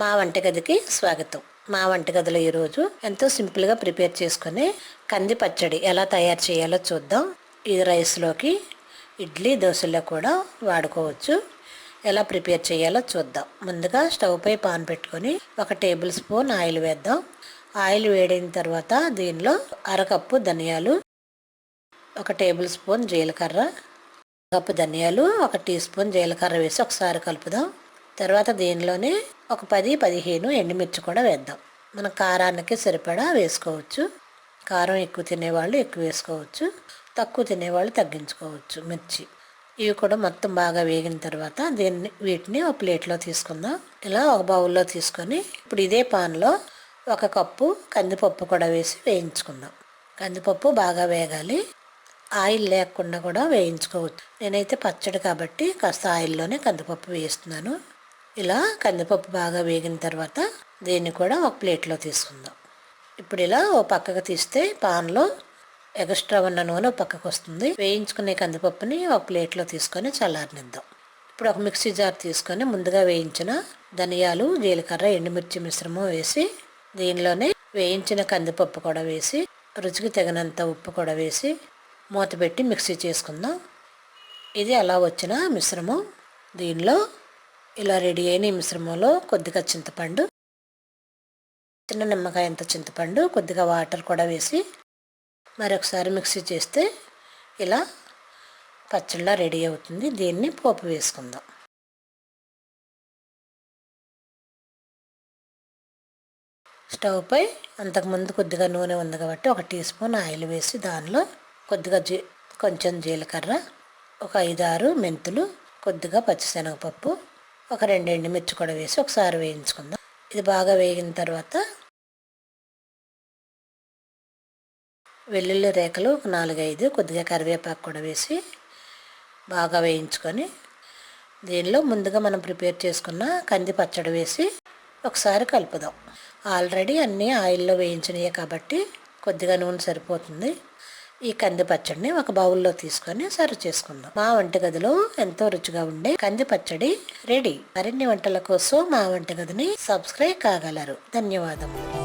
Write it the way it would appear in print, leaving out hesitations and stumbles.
మా వంటగదికి స్వాగతం. మా వంటగదిలో ఈరోజు ఎంతో సింపుల్గా ప్రిపేర్ చేసుకునే కంది పచ్చడి ఎలా తయారు చేయాలో చూద్దాం. ఇది రైస్లోకి, ఇడ్లీ, దోశల్లో కూడా వాడుకోవచ్చు. ఎలా ప్రిపేర్ చేయాలో చూద్దాం. ముందుగా స్టవ్ పై పాన్ పెట్టుకొని 1 టేబుల్ స్పూన్ ఆయిల్ వేద్దాం. ఆయిల్ వేడిన తర్వాత దీనిలో అరకప్పు ధనియాలు, 1 టేబుల్ స్పూన్ జీలకర్ర, కప్పు ధనియాలు, 1 టీ స్పూన్ జీలకర్ర వేసి ఒకసారి కలుపుదాం. తర్వాత దీనిలోనే ఒక 10-15 ఎండుమిర్చి కూడా వేద్దాం. మన కారానికి సరిపడా వేసుకోవచ్చు. కారం ఎక్కువ తినేవాళ్ళు ఎక్కువ వేసుకోవచ్చు, తక్కువ తినేవాళ్ళు తగ్గించుకోవచ్చు మిర్చి. ఇవి కూడా మొత్తం బాగా వేగిన తర్వాత వీటిని ఒక ప్లేట్లో తీసుకుందాం. ఇలా ఒక బౌల్లో తీసుకొని ఇప్పుడు ఇదే పాన్లో 1 కప్పు కందిపప్పు కూడా వేసి వేయించుకుందాం. కందిపప్పు బాగా వేగాలి. ఆయిల్ లేకుండా కూడా వేయించుకోవచ్చు. నేనైతే పచ్చడి కాబట్టి కాస్త ఆయిల్లోనే కందిపప్పు వేస్తున్నాను. ఇలా కందిపప్పు బాగా వేగిన తర్వాత దీన్ని కూడా ఒక ప్లేట్లో తీసుకుందాం. ఇప్పుడు ఇలా ఓ పక్కకు తీస్తే పాన్లో ఎక్స్ట్రా ఉన్న నూనె పక్కకు వస్తుంది. వేయించుకునే కందిపప్పుని ఒక ప్లేట్లో తీసుకొని చల్లారనిద్దాం. ఇప్పుడు ఒక మిక్సీ జార్ తీసుకొని ముందుగా వేయించిన ధనియాలు, జీలకర్ర, ఎండుమిర్చి మిశ్రమం వేసి దీనిలోనే వేయించిన కందిపప్పు కూడా వేసి రుచికి తగినంత ఉప్పు కూడా వేసి మూత పెట్టి మిక్సీ చేసుకుందాం. ఇది అలా వచ్చిన మిశ్రమం దీనిలో ఇలా రెడీ అయిన ఈ మిశ్రమంలో కొద్దిగా చింతపండు, చిన్న నిమ్మకాయ అంత చింతపండు, కొద్దిగా వాటర్ కూడా వేసి మరొకసారి మిక్సీ చేస్తే ఇలా పచ్చళ్ళ రెడీ అవుతుంది. దీన్ని పోపు వేసుకుందాం. స్టవ్ పై అంతకుముందు కొద్దిగా నూనె ఉంది కాబట్టి 1 టీ స్పూన్ ఆయిల్ వేసి దానిలో కొద్దిగా కొంచెం జీలకర్ర, ఒక 5-6 మెంతులు, కొద్దిగా పచ్చిశనగపప్పు, ఒక 2 ఎండుమిర్చి కూడా వేసి ఒకసారి వేయించుకుందాం. ఇది బాగా వేగిన తర్వాత వెల్లుల్లి రేఖలు ఒక 4-5, కొద్దిగా కరివేపాకు కూడా వేసి బాగా వేయించుకొని దీనిలో ముందుగా మనం ప్రిపేర్ చేసుకున్న కంది పచ్చడి వేసి ఒకసారి కలుపుదాం. ఆల్రెడీ అన్నీ ఆయిల్లో వేయించినయే కాబట్టి కొద్దిగా నూనె సరిపోతుంది. ఈ కంది పచ్చడిని ఒక బౌల్లో తీసుకొని సర్వ్ చేసుకుందాం. మా వంటగదిలో ఎంతో రుచిగా ఉండే కంది పచ్చడి రెడీ. మరిన్ని వంటల కోసం మా వంటగదిని సబ్స్క్రైబ్ కాగలరు. ధన్యవాదములు.